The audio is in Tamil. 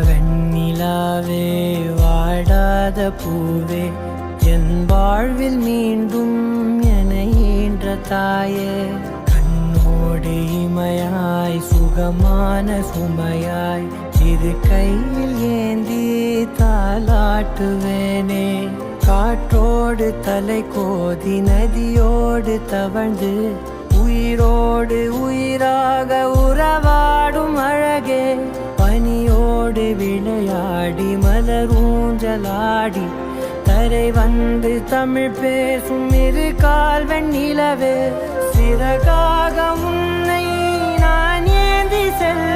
வெண்ணிலாவே வாடாத பூவே என் வாழ்வில் மீண்டும் என ஈன்ற தாயே கண்ணோடு இமையாய் சுகமான சுமையாய் இது கையில் ஏந்தி தாலாட்டுவேனே காற்றோடு தலை கோதி நதியோடு தவழ்ந்து உயிரோடு உயிராக உறவாடும் அழகே பனியோடு விளையாடி மலர் ஊஞ்சலாடி தரை வந்து தமிழ் பேசும் இரு கால் வெண்ணிலவே சிறகாக உன்னை நான் ஏந்தி செல்ல